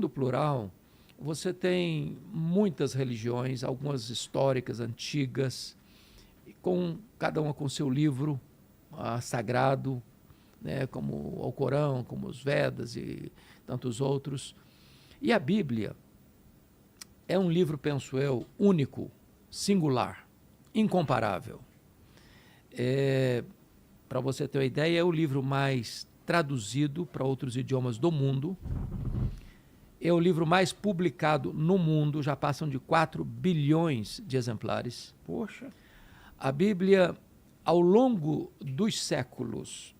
No plural, você tem muitas religiões, algumas históricas, antigas, com cada uma com seu livro sagrado, né, como o Alcorão, como os Vedas e tantos outros. E a Bíblia é um livro, penso eu, único, singular, incomparável. Para você ter uma ideia, é o livro mais traduzido para outros idiomas do mundo. É o livro mais publicado no mundo, já passam de 4 bilhões de exemplares. Poxa. A Bíblia, ao longo dos séculos,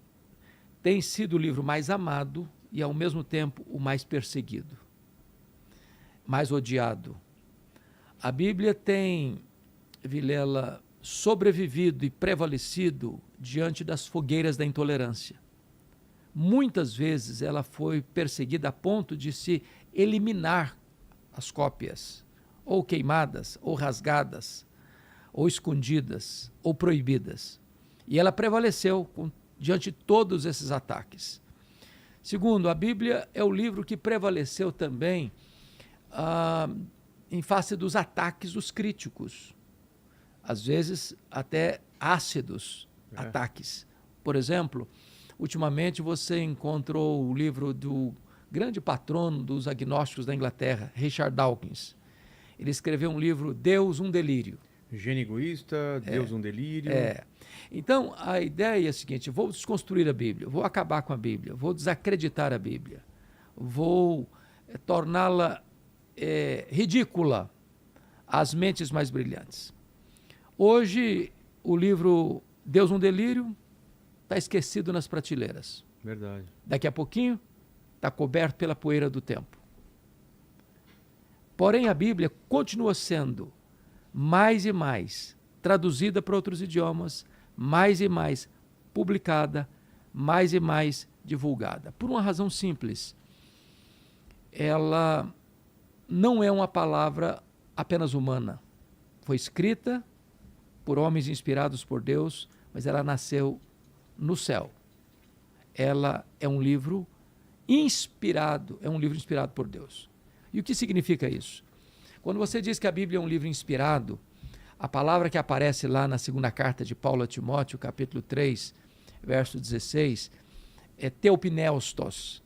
tem sido o livro mais amado e, ao mesmo tempo, o mais perseguido, mais odiado. A Bíblia tem, Vilela, sobrevivido e prevalecido diante das fogueiras da intolerância. Muitas vezes ela foi perseguida a ponto de se eliminar as cópias, ou queimadas, ou rasgadas, ou escondidas, ou proibidas. E ela prevaleceu diante de todos esses ataques. Segundo, a Bíblia é o livro que prevaleceu também em face dos ataques dos críticos, às vezes até ácidos ataques. Por exemplo, ultimamente você encontrou o livro do grande patrono dos agnósticos da Inglaterra, Richard Dawkins. Ele escreveu um livro, Deus, um Delírio. Gênio egoísta, Deus, um delírio. Então, a ideia é a seguinte: vou desconstruir a Bíblia, vou acabar com a Bíblia, vou desacreditar a Bíblia, vou torná-la ridícula às mentes mais brilhantes. Hoje, o livro Deus, um Delírio está esquecido nas prateleiras. Verdade. Daqui a pouquinho, está coberto pela poeira do tempo. Porém, a Bíblia continua sendo mais e mais traduzida para outros idiomas, mais e mais publicada, mais e mais divulgada. Por uma razão simples. Ela não é uma palavra apenas humana. Foi escrita por homens inspirados por Deus, mas ela nasceu no céu. Ela é um livro inspirado por Deus. E o que significa isso? Quando você diz que a Bíblia é um livro inspirado, a palavra que aparece lá na segunda carta de Paulo a Timóteo, capítulo 3, verso 16, é teopneustos.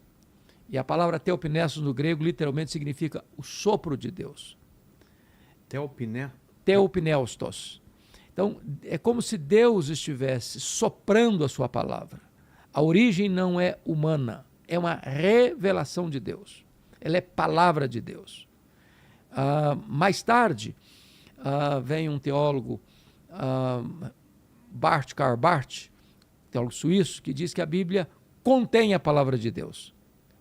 E a palavra teopneustos no grego literalmente significa o sopro de Deus. Teopneustos. Então, é como se Deus estivesse soprando a sua palavra. A origem não é humana, é uma revelação de Deus. Ela é palavra de Deus. Mais tarde, vem um teólogo, Karl Barth, teólogo suíço, que diz que a Bíblia contém a palavra de Deus.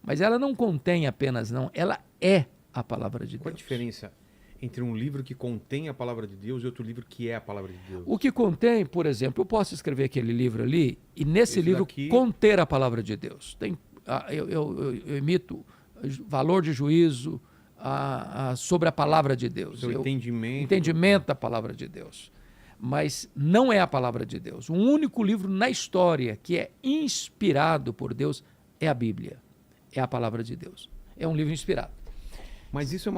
Mas ela não contém apenas, não. Ela é a palavra de Deus. Qual a diferença entre um livro que contém a palavra de Deus e outro livro que é a palavra de Deus? O que contém, por exemplo, eu posso escrever aquele livro ali e nesse livro conter a palavra de Deus. Eu emito valor de juízo sobre a palavra de Deus. Seu entendimento. Entendimento da palavra de Deus. Mas não é a palavra de Deus. O único livro na história que é inspirado por Deus é a Bíblia. É a palavra de Deus. É um livro inspirado. Mas isso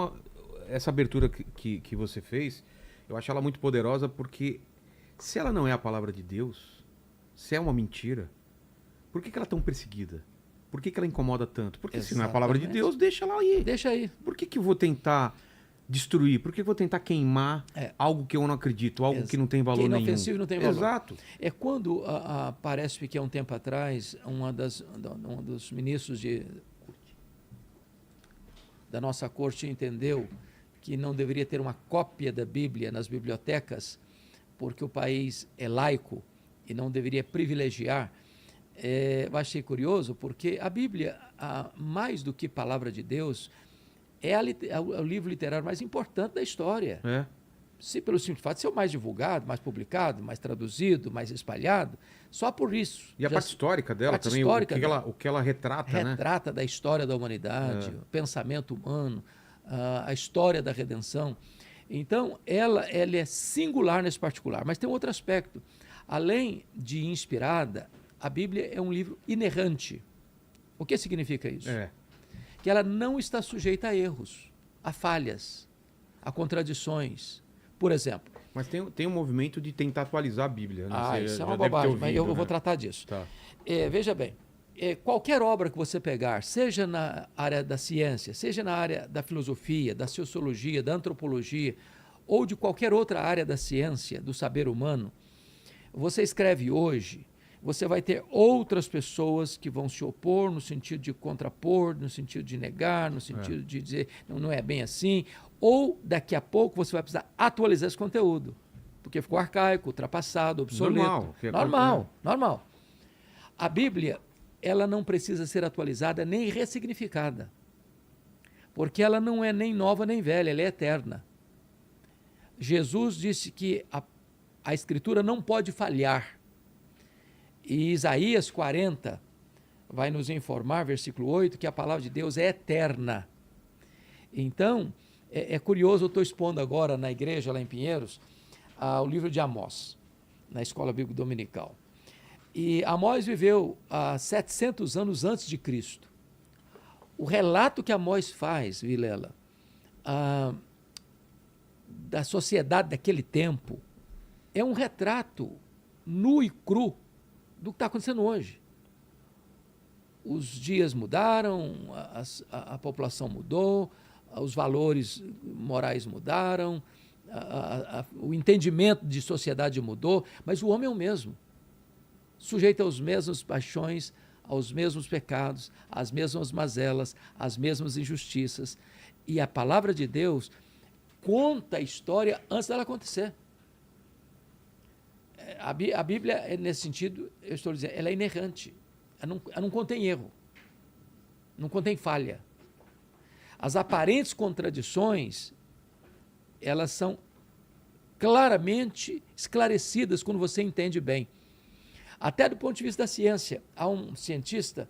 essa abertura que você fez, eu acho ela muito poderosa, porque se ela não é a palavra de Deus, se é uma mentira, por que ela é tão perseguida? Por que ela incomoda tanto? Porque se não é a palavra de Deus, deixa ela aí. Deixa aí. Por que eu vou tentar destruir? Por que eu vou tentar queimar algo que eu não acredito, algo que não tem valor nenhum? Inofensivo não tem valor. Exato. É quando, parece que há um tempo atrás, um dos ministros da nossa corte entendeu que não deveria ter uma cópia da Bíblia nas bibliotecas, porque o país é laico e não deveria privilegiar. Eu achei curioso, porque a Bíblia, mais do que palavra de Deus, é o livro literário mais importante da história. Se pelo simples fato de ser o mais divulgado, mais publicado, mais traduzido, mais espalhado, só por isso. E a parte histórica dela também, o que ela retrata, né? Retrata da história da humanidade, o pensamento humano, a história da redenção. Então, ela é singular nesse particular. Mas tem um outro aspecto. Além de inspirada, a Bíblia é um livro inerrante. O que significa isso? que ela não está sujeita a erros, a falhas, a contradições. Por exemplo... Mas tem um movimento de tentar atualizar a Bíblia. Né? Você isso é já uma deve ter bobagem, ouvido, mas eu né? vou tratar disso. Tá. Veja bem, qualquer obra que você pegar, seja na área da ciência, seja na área da filosofia, da sociologia, da antropologia, ou de qualquer outra área da ciência, do saber humano, você escreve hoje, você vai ter outras pessoas que vão se opor no sentido de contrapor, no sentido de negar, no sentido de dizer não é bem assim, ou daqui a pouco você vai precisar atualizar esse conteúdo, porque ficou arcaico, ultrapassado, obsoleto. Normal. A Bíblia, ela não precisa ser atualizada nem ressignificada, porque ela não é nem nova nem velha, ela é eterna. Jesus disse que a Escritura não pode falhar. E Isaías 40 vai nos informar, versículo 8, que a palavra de Deus é eterna. Então, é curioso, eu estou expondo agora na igreja, lá em Pinheiros, o livro de Amós, na Escola Bíblica Dominical. E Amós viveu há 700 anos antes de Cristo. O relato que Amós faz, Vilela, da sociedade daquele tempo, é um retrato nu e cru do que está acontecendo hoje. Os dias mudaram, a população mudou, os valores morais mudaram, o entendimento de sociedade mudou, mas o homem é o mesmo, sujeito às mesmas paixões, aos mesmos pecados, às mesmas mazelas, às mesmas injustiças. E a palavra de Deus conta a história antes dela acontecer. A Bíblia, nesse sentido, eu estou dizendo, ela é inerrante. Ela não contém erro. Não contém falha. As aparentes contradições, elas são claramente esclarecidas quando você entende bem. Até do ponto de vista da ciência, há um cientista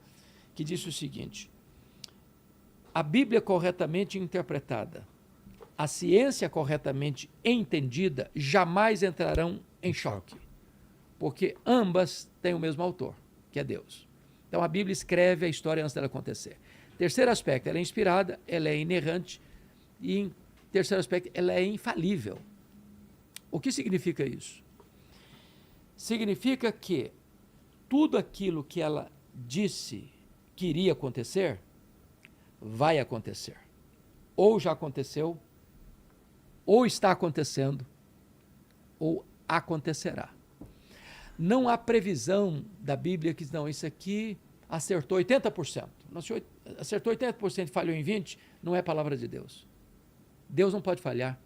que disse o seguinte: a Bíblia corretamente interpretada, a ciência corretamente entendida, jamais entrarão em choque, porque ambas têm o mesmo autor, que é Deus. Então a Bíblia escreve a história antes dela acontecer. Terceiro aspecto, ela é inspirada, ela é inerrante, e em terceiro aspecto, ela é infalível. O que significa isso? Significa que tudo aquilo que ela disse que iria acontecer, vai acontecer. Ou já aconteceu, ou está acontecendo, ou acontecerá. Não há previsão da Bíblia que diz, não, isso aqui acertou 80%. Acertou 80% e falhou em 20%, não é palavra de Deus. Deus não pode falhar,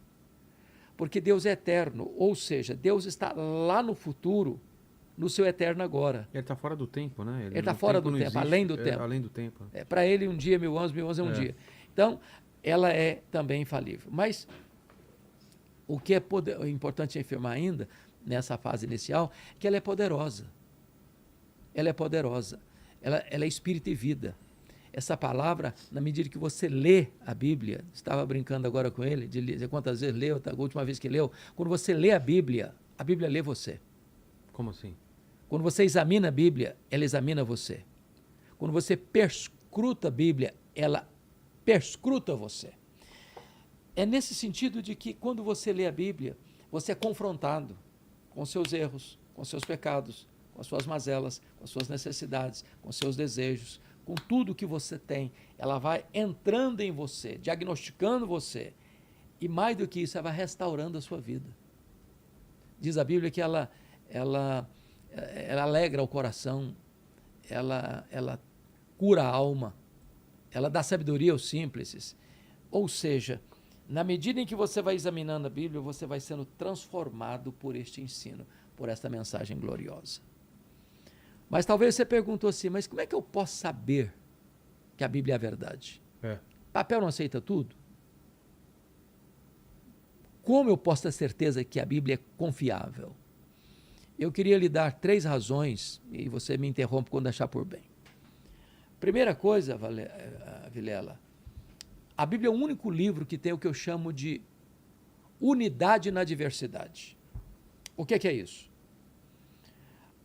porque Deus é eterno, ou seja, Deus está lá no futuro, no seu eterno agora. Ele está fora do tempo, né? Ele está fora do tempo, existe, além do tempo. Além do tempo. Para ele, um dia, 1000 anos, 1000 anos é um dia. Então, ela é também infalível. Mas o que é importante afirmar ainda, nessa fase inicial, é que ela é poderosa. Ela é poderosa. Ela é espírito e vida. Essa palavra, na medida que você lê a Bíblia, estava brincando agora com ele, de dizer quantas vezes leu, a última vez que leu, quando você lê a Bíblia lê você. Como assim? Quando você examina a Bíblia, ela examina você. Quando você perscruta a Bíblia, ela perscruta você. É nesse sentido de que quando você lê a Bíblia, você é confrontado com seus erros, com seus pecados, com as suas mazelas, com as suas necessidades, com seus desejos, com tudo que você tem. Ela vai entrando em você, diagnosticando você, e mais do que isso, ela vai restaurando a sua vida. Diz a Bíblia que ela alegra o coração, ela cura a alma, ela dá sabedoria aos simples. Ou seja, na medida em que você vai examinando a Bíblia, você vai sendo transformado por este ensino, por esta mensagem gloriosa. Mas talvez você perguntou assim, mas como é que eu posso saber que a Bíblia é a verdade? Papel não aceita tudo? Como eu posso ter certeza que a Bíblia é confiável? Eu queria lhe dar 3 razões, e você me interrompe quando achar por bem. Primeira coisa, Vilela, a Bíblia é o único livro que tem o que eu chamo de unidade na diversidade. O que é isso?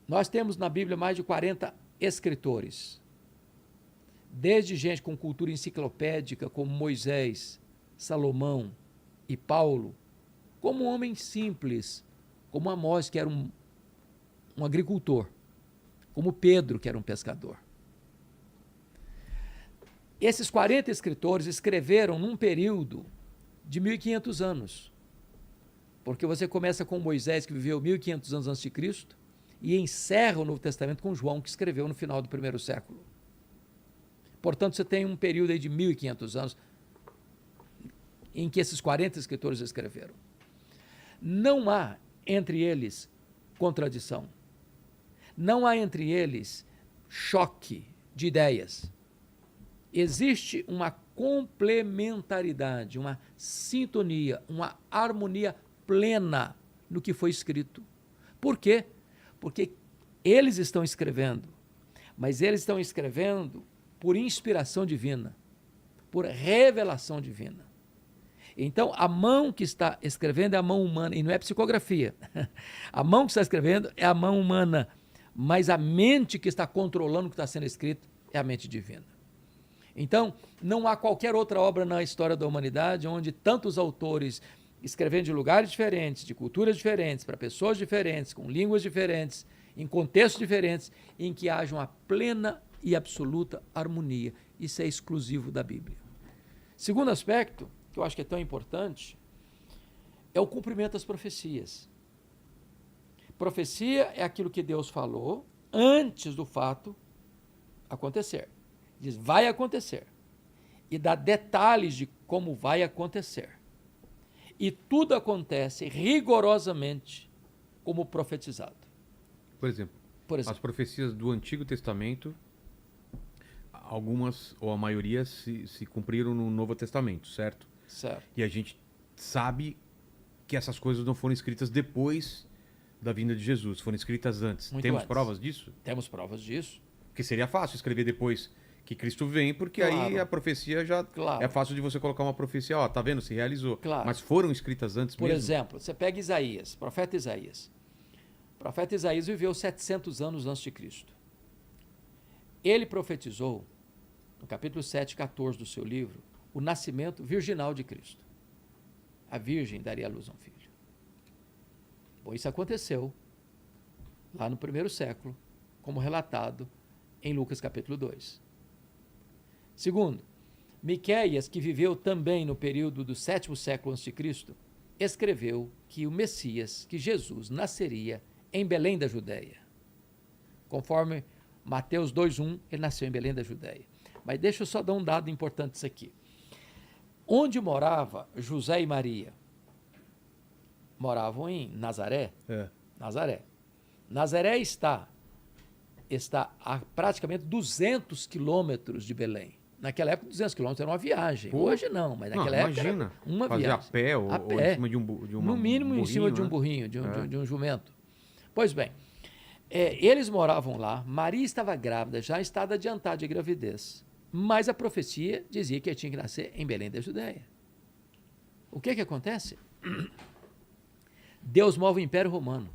Nós temos na Bíblia mais de 40 escritores. desde gente com cultura enciclopédica como Moisés, Salomão e Paulo, como homens simples, como Amós, que era um agricultor, como Pedro, que era um pescador. Esses 40 escritores escreveram num período de 1.500 anos, porque você começa com Moisés, que viveu 1.500 anos antes de Cristo, e encerra o Novo Testamento com João, que escreveu no final do primeiro século. Portanto, você tem um período aí de 1.500 anos em que esses 40 escritores escreveram. Não há entre eles contradição. Não há entre eles choque de ideias. Existe uma complementaridade, uma sintonia, uma harmonia plena no que foi escrito. Por quê? Porque eles estão escrevendo, mas eles estão escrevendo por inspiração divina, por revelação divina. Então, a mão que está escrevendo é a mão humana, e não é psicografia. A mão que está escrevendo é a mão humana, mas a mente que está controlando o que está sendo escrito é a mente divina. Então, não há qualquer outra obra na história da humanidade onde tantos autores escrevendo de lugares diferentes, de culturas diferentes, para pessoas diferentes, com línguas diferentes, em contextos diferentes, em que haja uma plena e absoluta harmonia. Isso é exclusivo da Bíblia. Segundo aspecto, que eu acho que é tão importante, é o cumprimento das profecias. Profecia é aquilo que Deus falou antes do fato acontecer. Diz, vai acontecer. E dá detalhes de como vai acontecer. E tudo acontece rigorosamente como profetizado. Por exemplo, as profecias do Antigo Testamento, algumas ou a maioria se cumpriram no Novo Testamento, certo? Certo. E a gente sabe que essas coisas não foram escritas depois da vinda de Jesus, foram escritas antes. Temos provas disso? Temos provas disso. Porque seria fácil escrever depois que Cristo vem, porque aí a profecia já é fácil de você colocar uma profecia, ó, tá vendo, se realizou. Claro. Mas foram escritas antes mesmo? Por exemplo, você pega Isaías, profeta Isaías. O profeta Isaías viveu 700 anos antes de Cristo. Ele profetizou, no capítulo 7, 14 do seu livro, o nascimento virginal de Cristo. A virgem daria à luz a um filho. Bom, isso aconteceu lá no primeiro século, como relatado em Lucas capítulo 2. Segundo, Miqueias, que viveu também no período do 7º século a.C., escreveu que o Messias, que Jesus, nasceria em Belém da Judéia. Conforme Mateus 2:1, ele nasceu em Belém da Judéia. Mas deixa eu só dar um dado importante disso aqui. Onde morava José e Maria? Moravam em Nazaré. Nazaré. Nazaré está a praticamente 200 quilômetros de Belém. Naquela época, 200 quilômetros era uma viagem. Pô, hoje não, mas naquela época imagina, era uma fazer viagem. A pé ou em cima de um no mínimo em cima de um burrinho, de um jumento. Pois bem, eles moravam lá, Maria estava grávida, já em estado adiantado de gravidez, mas a profecia dizia que ele tinha que nascer em Belém da Judéia. O que acontece? Deus move o Império Romano.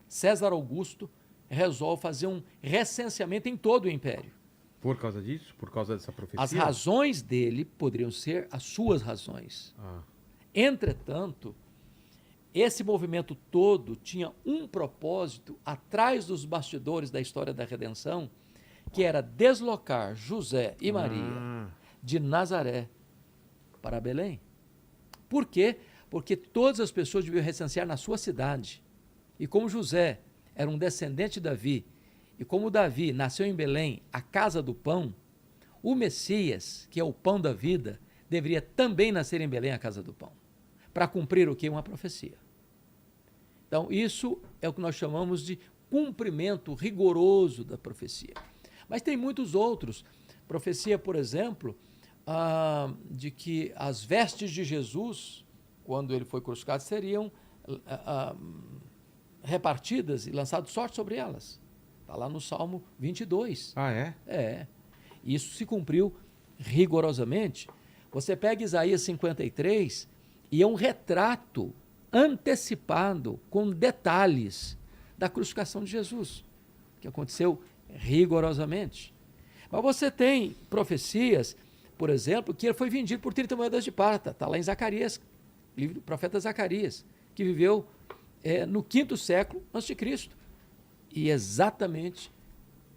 César Augusto resolve fazer um recenseamento em todo o Império. Por causa disso? Por causa dessa profecia? As razões dele poderiam ser as suas razões. Entretanto, esse movimento todo tinha um propósito atrás dos bastidores da história da redenção, que era deslocar José e Maria de Nazaré para Belém. Por quê? Porque todas as pessoas deviam recensear na sua cidade. E como José era um descendente de Davi, e como Davi nasceu em Belém, a casa do pão, o Messias, que é o pão da vida, deveria também nascer em Belém, a casa do pão. Para cumprir o quê? Uma profecia. Então, isso é o que nós chamamos de cumprimento rigoroso da profecia. Mas tem muitos outros. Profecia, por exemplo, de que as vestes de Jesus, quando ele foi crucificado, seriam repartidas e lançado sorte sobre elas. Está lá no Salmo 22. Isso se cumpriu rigorosamente. Você pega Isaías 53 e é um retrato antecipado com detalhes da crucificação de Jesus, que aconteceu rigorosamente. Mas você tem profecias, por exemplo, que ele foi vendido por 30 moedas de prata. Está lá em Zacarias, livro do profeta Zacarias, que viveu no 5º século a.C. E exatamente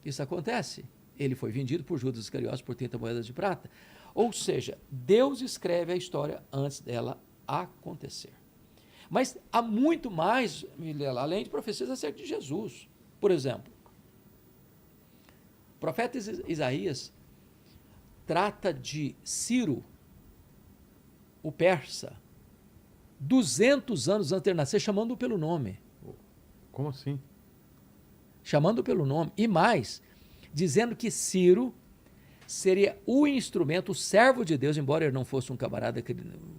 isso acontece. Ele foi vendido por Judas Iscariotes por 30 moedas de prata. Ou seja, Deus escreve a história antes dela acontecer. Mas há muito mais, Vilela, além de profecias acerca de Jesus. Por exemplo, o profeta Isaías trata de Ciro, o persa, 200 anos antes de nascer, chamando-o pelo nome. Como assim? Chamando-o pelo nome. E mais, dizendo que Ciro seria o instrumento, o servo de Deus, embora ele não fosse um camarada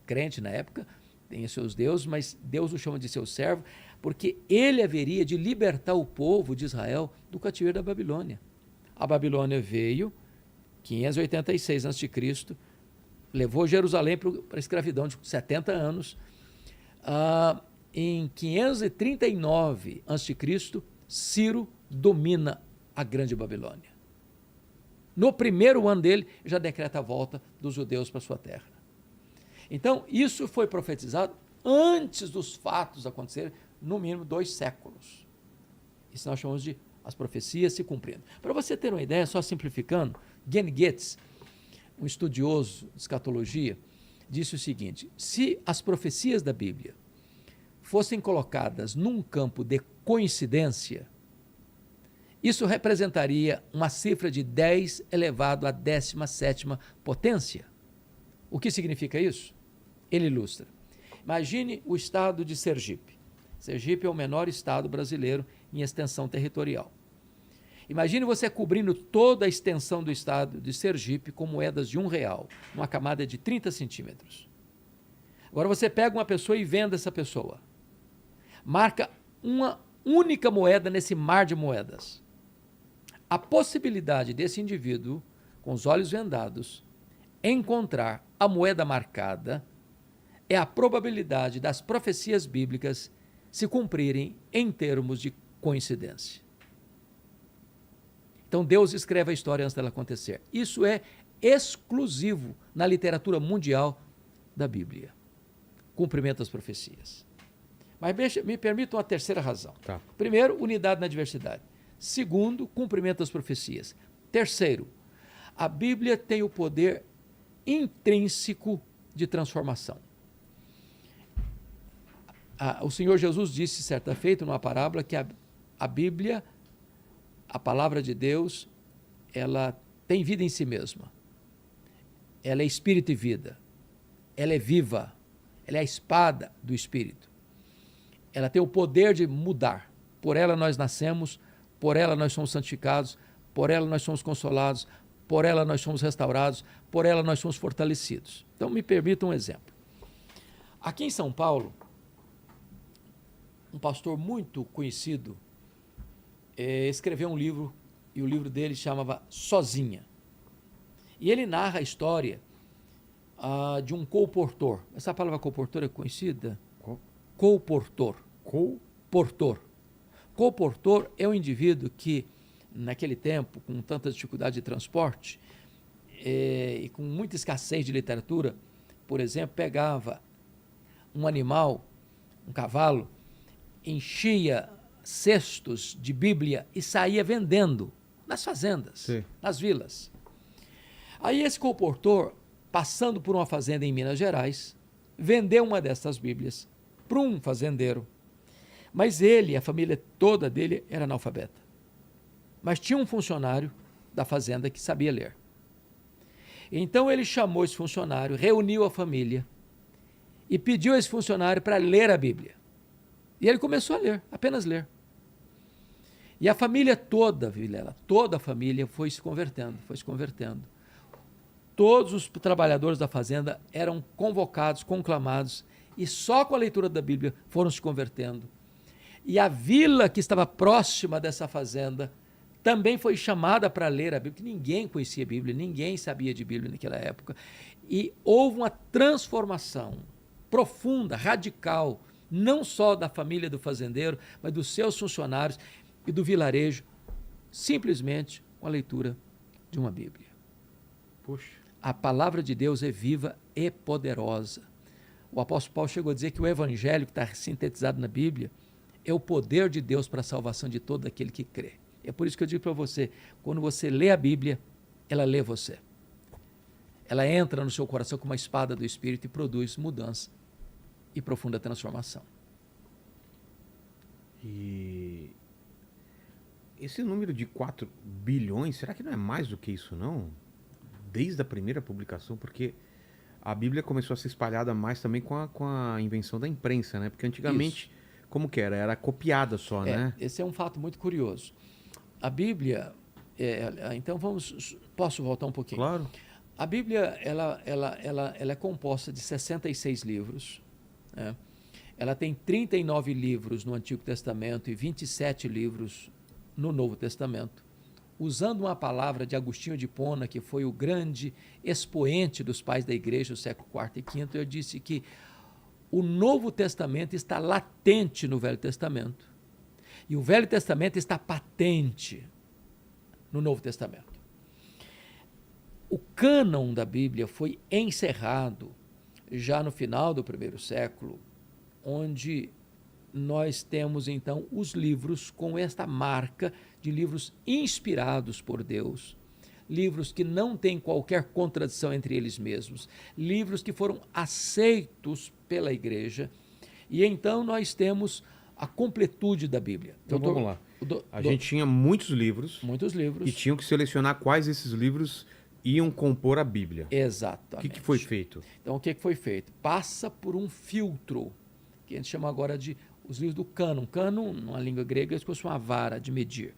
crente na época, tem seus deuses, mas Deus o chama de seu servo, porque ele haveria de libertar o povo de Israel do cativeiro da Babilônia. A Babilônia veio, 586 a.C., levou Jerusalém para a escravidão de 70 anos. Em 539 a.C., Ciro domina a grande Babilônia. No primeiro ano dele, já decreta a volta dos judeus para sua terra. Então, isso foi profetizado antes dos fatos acontecerem, no mínimo 2 séculos. Isso nós chamamos de as profecias se cumprindo. Para você ter uma ideia, só simplificando, Gene Getz, um estudioso de escatologia, disse o seguinte: se as profecias da Bíblia fossem colocadas num campo de coincidência, isso representaria uma cifra de 10 elevado à 17ª potência. O que significa isso? Ele ilustra. Imagine o estado de Sergipe. Sergipe é o menor estado brasileiro em extensão territorial. Imagine você cobrindo toda a extensão do estado de Sergipe com moedas de R$1, uma camada de 30 centímetros. Agora você pega uma pessoa e vende essa pessoa. Marca uma única moeda nesse mar de moedas. A possibilidade desse indivíduo, com os olhos vendados, encontrar a moeda marcada é a probabilidade das profecias bíblicas se cumprirem em termos de coincidência. Então Deus escreve a história antes dela acontecer. Isso é exclusivo na literatura mundial da Bíblia. Cumprimento das profecias. Mas me permita uma terceira razão. Tá. Primeiro, unidade na diversidade. Segundo, cumprimento das profecias. Terceiro, a Bíblia tem o poder intrínseco de transformação. O Senhor Jesus disse certa feita numa parábola que a Bíblia, a palavra de Deus, ela tem vida em si mesma. Ela é espírito e vida. Ela é viva. Ela é a espada do espírito. Ela tem o poder de mudar. Por ela nós nascemos, por ela nós somos santificados, por ela nós somos consolados, por ela nós somos restaurados, por ela nós somos fortalecidos. Então me permita um exemplo. Aqui em São Paulo, um pastor muito conhecido escreveu um livro, e o livro dele chamava Sozinha. E ele narra a história de um colportor. Essa palavra colportor é conhecida? Colportor. Colportor. Colportor é um indivíduo que, naquele tempo, com tanta dificuldade de transporte e com muita escassez de literatura, por exemplo, pegava um animal, um cavalo, enchia cestos de Bíblia e saía vendendo nas fazendas, sim, nas vilas. Aí esse colportor, passando por uma fazenda em Minas Gerais, vendeu uma dessas Bíblias para um fazendeiro. Mas ele, a família toda dele, era analfabeta. Mas tinha um funcionário da fazenda que sabia ler. Então ele chamou esse funcionário, reuniu a família e pediu a esse funcionário para ler a Bíblia. E ele começou a ler, apenas ler. E a família toda, Vilela, toda a família foi se convertendo. Todos os trabalhadores da fazenda eram convocados, conclamados, e só com a leitura da Bíblia foram se convertendo. E a vila que estava próxima dessa fazenda também foi chamada para ler a Bíblia, porque ninguém conhecia a Bíblia, ninguém sabia de Bíblia naquela época. E houve uma transformação profunda, radical, não só da família do fazendeiro, mas dos seus funcionários e do vilarejo, simplesmente com a leitura de uma Bíblia. Poxa. A palavra de Deus é viva e poderosa. O apóstolo Paulo chegou a dizer que o evangelho que está sintetizado na Bíblia é o poder de Deus para a salvação de todo aquele que crê. É por isso que eu digo para você, quando você lê a Bíblia, ela lê você. Ela entra no seu coração como uma espada do Espírito e produz mudança e profunda transformação. E esse número de 4 bilhões, será que não é mais do que isso, não? Desde a primeira publicação, porque a Bíblia começou a ser espalhada mais também com a invenção da imprensa, né? Porque antigamente, como que era? Era copiada só, né? Esse é um fato muito curioso. A Bíblia, então posso voltar um pouquinho? Claro. A Bíblia, ela é composta de 66 livros, né? Ela tem 39 livros no Antigo Testamento e 27 livros no Novo Testamento. Usando uma palavra de Agostinho de Hipona, que foi o grande expoente dos pais da igreja do século IV e V, eu disse que o Novo Testamento está latente no Velho Testamento e o Velho Testamento está patente no Novo Testamento. O cânon da Bíblia foi encerrado já no final do primeiro século, onde nós temos então os livros com esta marca de livros inspirados por Deus, livros que não têm qualquer contradição entre eles mesmos, livros que foram aceitos pela igreja, e então nós temos a completude da Bíblia. Então vamos lá. A gente tinha muitos livros. Muitos livros. E tinham que selecionar quais esses livros iam compor a Bíblia. Exatamente. O que foi feito? Então o que foi feito? Passa por um filtro, que a gente chama agora de os livros do cânon. Cânon, na língua grega, é como se fosse uma vara de medir.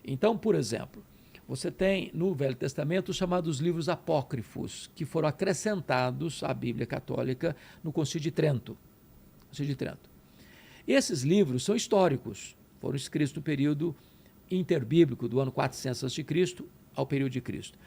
Então, por exemplo, você tem no Velho Testamento os chamados livros apócrifos, que foram acrescentados à Bíblia Católica no Concílio de Trento. Esses livros são históricos, foram escritos no período interbíblico, do ano 400 a.C. ao período de Cristo.